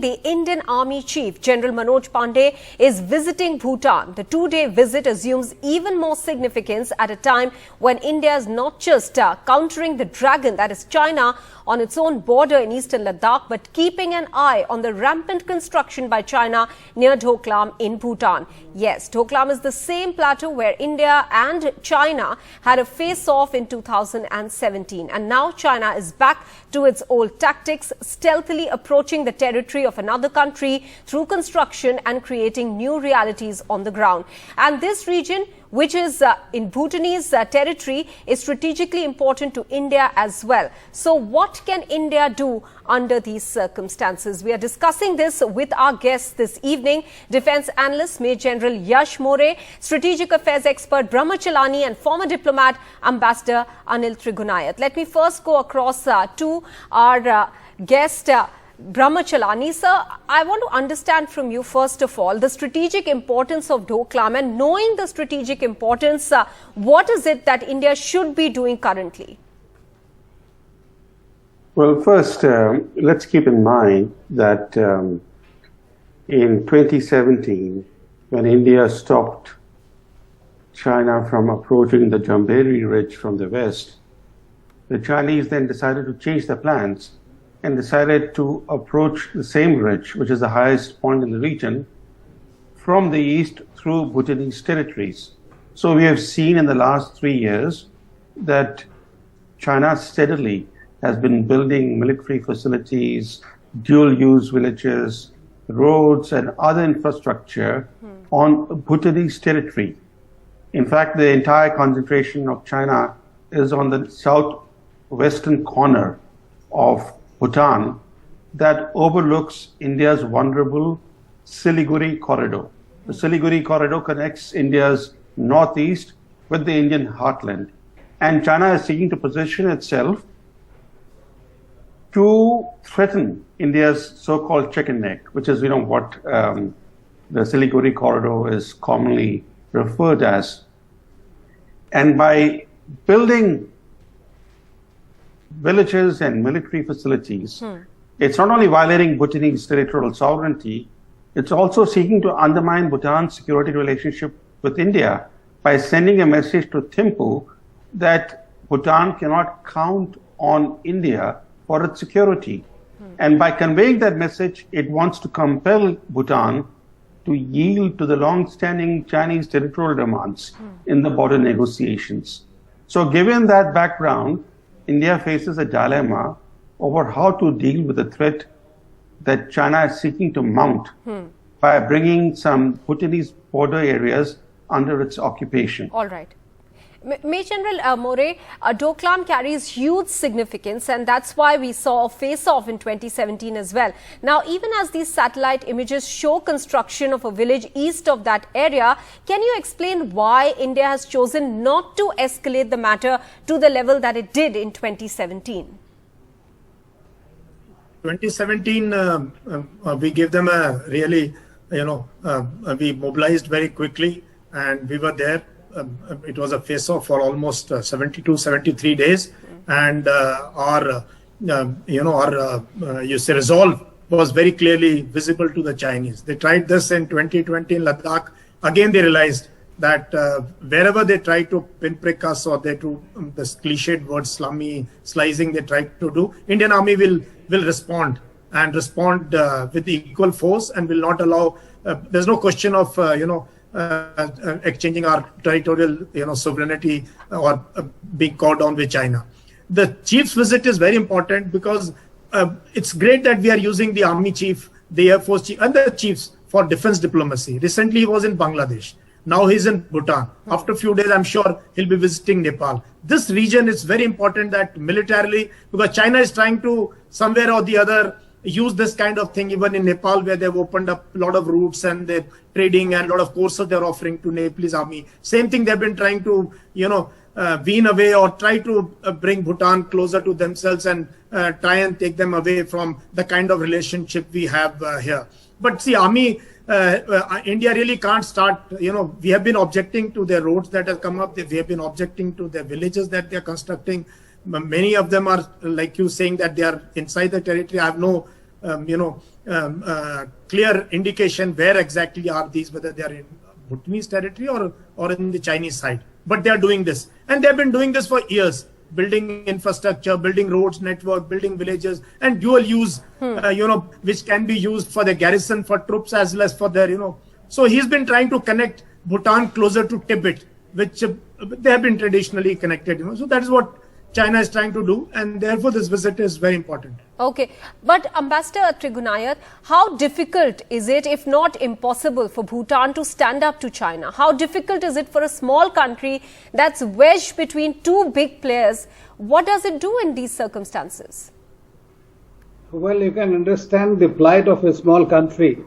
the Indian Army Chief General Manoj Pande is visiting Bhutan. The two-day visit assumes even more significance at a time when India is not just countering the dragon, that is China, on its own border in Eastern Ladakh, but keeping an eye on the rampant construction by China near Doklam in Bhutan. Yes, Doklam is the same plateau where India and China had a face-off in 2017. And now China is back to its old tactics, stealthily approaching the territory of another country through construction and creating new realities on the ground. And this region, which is in Bhutanese territory, is strategically important to India as well. So what can India do under these circumstances? We are discussing this with our guests this evening, Defence Analyst Major General Yash More, Strategic Affairs Expert Brahmachalani and former diplomat Ambassador Anil Trigunayat. Let me first go across to our guest, Brahmachalani. Sir, I want to understand from you, first of all, the strategic importance of Doklam, and knowing the strategic importance, what is it that India should be doing currently? Well, first, let's keep in mind that in 2017, when India stopped China from approaching the Jamberi Ridge from the west, the Chinese then decided to change their plans and decided to approach the same ridge, which is the highest point in the region, from the east through Bhutanese territories. So we have seen in the last 3 years that China steadily has been building military facilities, dual-use villages, roads, and other infrastructure on Bhutanese territory. In fact, the entire concentration of China is on the southwestern corner of Bhutan that overlooks India's vulnerable Siliguri corridor. The Siliguri corridor connects India's northeast with the Indian heartland. And China is seeking to position itself to threaten India's so-called chicken neck, which is, what the Siliguri corridor is commonly referred as. And by building villages and military facilities, it's not only violating Bhutanese territorial sovereignty, it's also seeking to undermine Bhutan's security relationship with India by sending a message to Thimphu that Bhutan cannot count on India for its security. And by conveying that message, it wants to compel Bhutan to yield to the long-standing Chinese territorial demands in the border negotiations. So given that background, India faces a dilemma over how to deal with the threat that China is seeking to mount by bringing some Bhutanese border areas under its occupation. All right. Major General More, Doklam carries huge significance, and that's why we saw a face-off in 2017 as well. Now, even as these satellite images show construction of a village east of that area, can you explain why India has chosen not to escalate the matter to the level that it did in 2017? 2017, we gave them a really, we mobilized very quickly, and we were there. It was a face-off for almost 72, 73 days, and our resolve was very clicely visible to the Chinese. They tried this in 2020 in Ladakh. Again, they realized that wherever they tried to pinprick us, or they do this cliched word slummy slicing they tried to do, Indian Army will respond, and respond with equal force, and will not allow. There's no question of exchanging our territorial sovereignty or being caught down with China. The chief's visit is very important because it's great that we are using the army chief, the air force chief, and the chiefs for defense diplomacy. Recently he was in Bangladesh. Now he's in Bhutan. After a few days, I'm sure he'll be visiting Nepal. This region is very important that militarily, because China is trying to somewhere or the other use this kind of thing, even in Nepal, where they've opened up a lot of routes and they're trading, and a lot of courses they're offering to Nepalese army. Same thing they've been trying to, wean away or try to bring Bhutan closer to themselves and try and take them away from the kind of relationship we have here. But see, army, India really can't start, we have been objecting to their roads that have come up. We have been objecting to their villages that they're constructing. Many of them are, like you saying, that they are inside the territory. I have no clear indication where exactly are these, whether they are in Bhutanese territory or in the Chinese side. But they are doing this, and they've been doing this for years, building infrastructure, building roads, network, building villages, and dual use, which can be used for the garrison, for troops, as well as for their, So he's been trying to connect Bhutan closer to Tibet, which they have been traditionally connected, So that is what China is trying to do, and therefore this visit is very important. Okay, but Ambassador Trigunayat, how difficult is it, if not impossible, for Bhutan to stand up to China? How difficult is it for a small country that's wedged between two big players? What does it do in these circumstances? Well, you can understand the plight of a small country.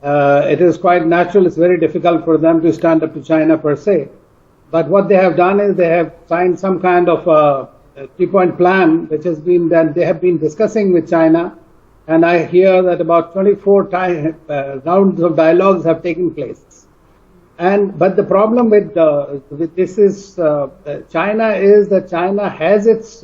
It is quite natural. It's very difficult for them to stand up to China per se. But what they have done is they have signed some kind of a 3-point plan, which has been that they have been discussing with China. And I hear that about 24 rounds of dialogues have taken place. But the problem with this is China is that China has its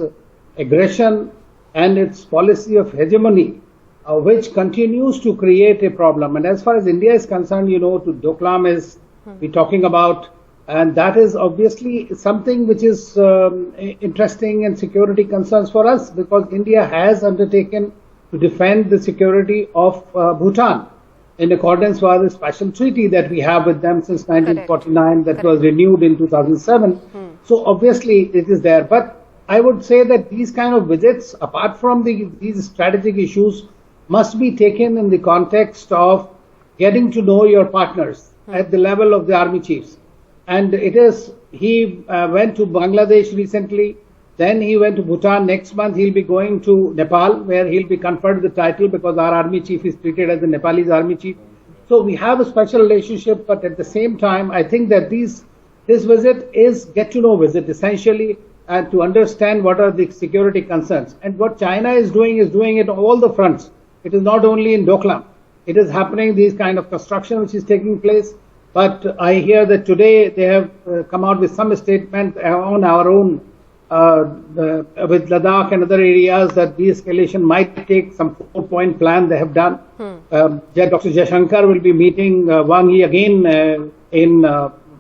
aggression and its policy of hegemony, which continues to create a problem. And as far as India is concerned, to Doklam is we're talking about. And that is obviously something which is interesting and security concerns for us, because India has undertaken to defend the security of Bhutan in accordance with the special treaty that we have with them since 1949 that was renewed in 2007. So obviously it is there. But I would say that these kind of visits, apart from these strategic issues, must be taken in the context of getting to know your partners at the level of the army chiefs. And he went to Bangladesh recently, then he went to Bhutan. Next month he'll be going to Nepal, where he'll be conferred the title because our army chief is treated as the Nepalese army chief. So we have a special relationship, but at the same time, I think that this visit is get-to-know visit essentially, and to understand what are the security concerns. And what China is doing it on all the fronts. It is not only in Doklam. It is happening, these kind of construction which is taking place. But I hear that today they have come out with some statement on our own with Ladakh and other areas that de-escalation might take some 4-point plan they have done. Dr. Jaishankar will be meeting Wang Yi again in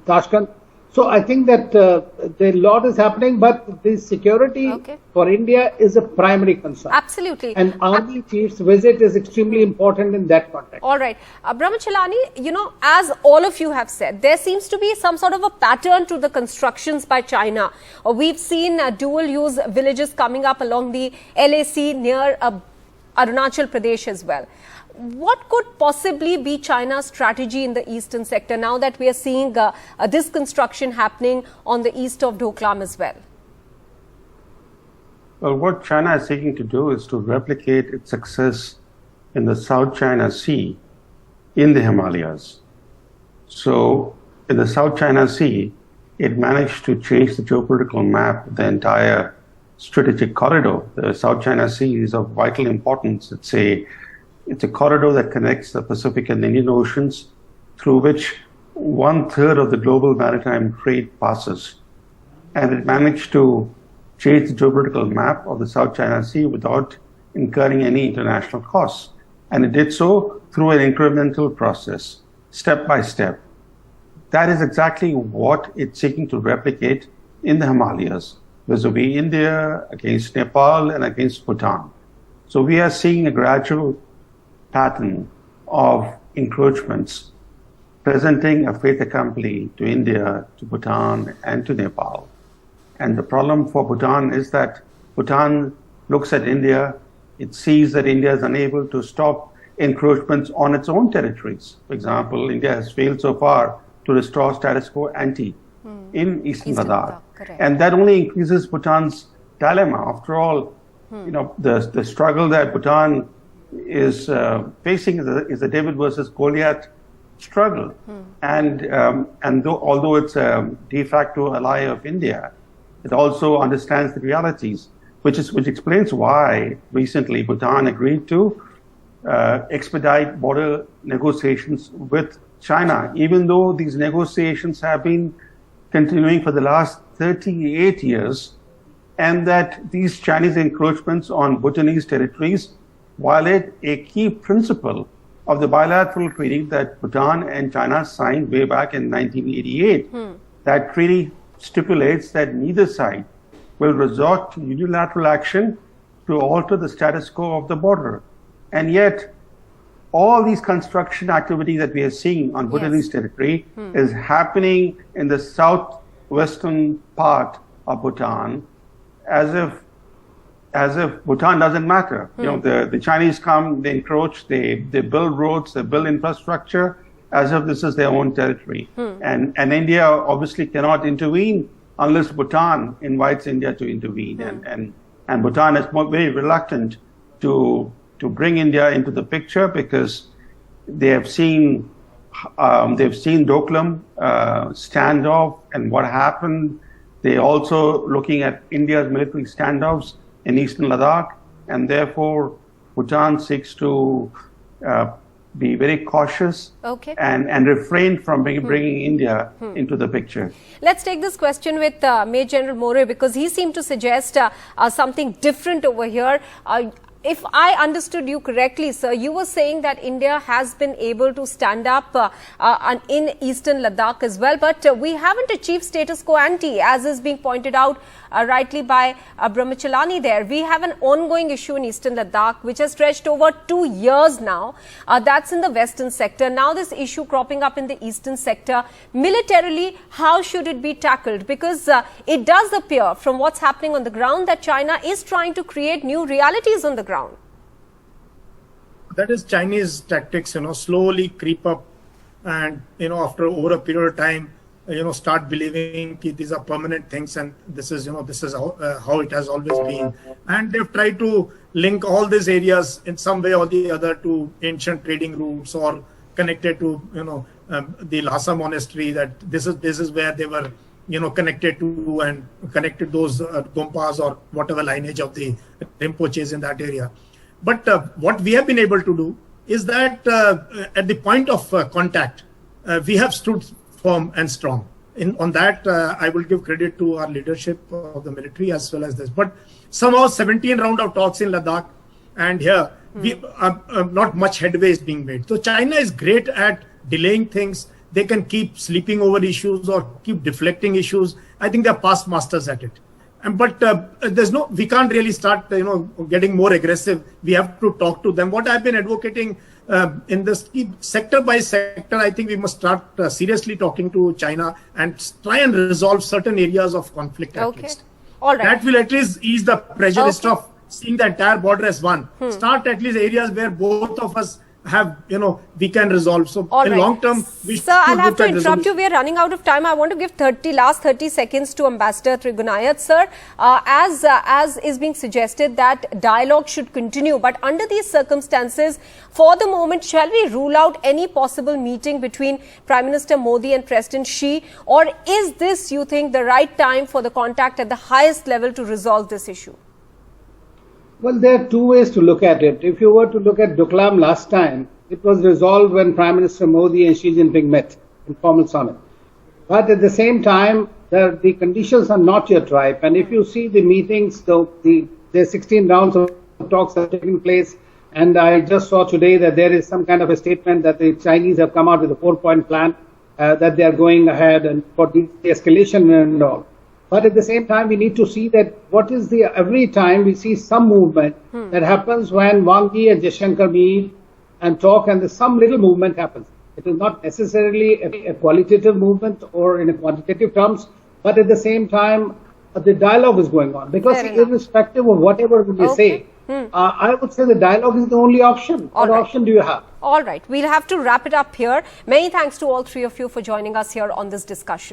Tashkent. So I think that a lot is happening, but the security for India is a primary concern. Absolutely. And army chief's visit is extremely important in that context. All right. Brahmachalani, as all of you have said, there seems to be some sort of a pattern to the constructions by China. We've seen dual-use villages coming up along the LAC near Arunachal Pradesh as well. What could possibly be China's strategy in the eastern sector now that we are seeing this construction happening on the east of Doklam as well? Well, what China is seeking to do is to replicate its success in the South China Sea in the Himalayas. So in the South China Sea, it managed to change the geopolitical map of the entire strategic corridor. The South China Sea is of vital importance. It's a corridor that connects the Pacific and Indian Oceans, through which 1/3 of the global maritime trade passes. And it managed to change the geopolitical map of the South China Sea without incurring any international costs. And it did so through an incremental process, step by step. That is exactly what it's seeking to replicate in the Himalayas, vis-a-vis India, against Nepal, and against Bhutan. So we are seeing a gradual pattern of encroachments presenting a fait accompli to India, to Bhutan, and to Nepal. And the problem for Bhutan is that Bhutan looks at India, it sees that India is unable to stop encroachments on its own territories. For example, India has failed so far to restore status quo ante in Eastern Ladakh. And that only increases Bhutan's dilemma. After all, the struggle that Bhutan is facing is a David versus Goliath struggle. And although it's a de facto ally of India, it also understands the realities, which explains why recently Bhutan agreed to expedite border negotiations with China, even though these negotiations have been continuing for the last 38 years, and that these Chinese encroachments on Bhutanese territories violate a key principle of the bilateral treaty that Bhutan and China signed way back in 1988. That treaty stipulates that neither side will resort to unilateral action to alter the status quo of the border. And yet, all these construction activities that we are seeing on Bhutanese territory is happening in the southwestern part of Bhutan, as if Bhutan doesn't matter. You know, the Chinese come, they encroach, they build roads, they build infrastructure, as if this is their own territory. And India obviously cannot intervene unless Bhutan invites India to intervene. And Bhutan is very reluctant to bring India into the picture because they have seen Doklam standoff and what happened. They're also looking at India's military standoffs in Eastern Ladakh, and therefore Bhutan seeks to be very cautious and refrain from bringing India into the picture. Let's take this question with Major General More, because he seemed to suggest something different over here. If I understood you correctly, sir, you were saying that India has been able to stand up in Eastern Ladakh as well, but we haven't achieved status quo ante, as is being pointed out rightly by Brahmachalani there. We have an ongoing issue in Eastern Ladakh, which has stretched over 2 years now. That's in the western sector. Now this issue cropping up in the eastern sector. Militarily, how should it be tackled? Because it does appear from what's happening on the ground that China is trying to create new realities on the ground. That is Chinese tactics, slowly creep up and, after over a period of time, start believing that these are permanent things and this is how it has always been. And they've tried to link all these areas in some way or the other to ancient trading routes or connected to, the Lhasa monastery, that this is where they were, connected to and connected those Gompas or whatever lineage of the Rinpoches in that area. But what we have been able to do is that at the point of contact, we have stood firm and strong. On that, I will give credit to our leadership of the military as well as this. But somehow 17 round of talks in Ladakh and here, we are not much headway is being made. So China is great at delaying things. They can keep sleeping over issues or keep deflecting issues. I think they're past masters at it. But we can't really start, getting more aggressive. We have to talk to them. What I've been advocating in this sector by sector, I think we must start seriously talking to China and try and resolve certain areas of conflict at least. All right. That will at least ease the pressure of seeing the entire border as one. Start at least areas where both of us have, we can resolve. So in long term, we Sir, I'll have to interrupt you. We are running out of time. I want to give last 30 seconds to Ambassador Trigunayat. Sir, as is being suggested that dialogue should continue, but under these circumstances, for the moment, shall we rule out any possible meeting between Prime Minister Modi and President Xi, or is this, you think, the right time for the contact at the highest level to resolve this issue? Well, there are two ways to look at it. If you were to look at Doklam last time, it was resolved when Prime Minister Modi and Xi Jinping met in formal summit. But at the same time, the conditions are not yet ripe. And if you see the meetings, the 16 rounds of talks have taken place. And I just saw today that there is some kind of a statement that the Chinese have come out with a 4-point plan that they are going ahead and for the escalation and all. But at the same time, we need to see that every time we see some movement that happens when Wang Yi and Jaishankar meet and talk, and some little movement happens. It is not necessarily a qualitative movement or in a quantitative terms, but at the same time, the dialogue is going on. Because irrespective of whatever we say, I would say the dialogue is the only option. What option do you have? All right. We'll have to wrap it up here. Many thanks to all three of you for joining us here on this discussion.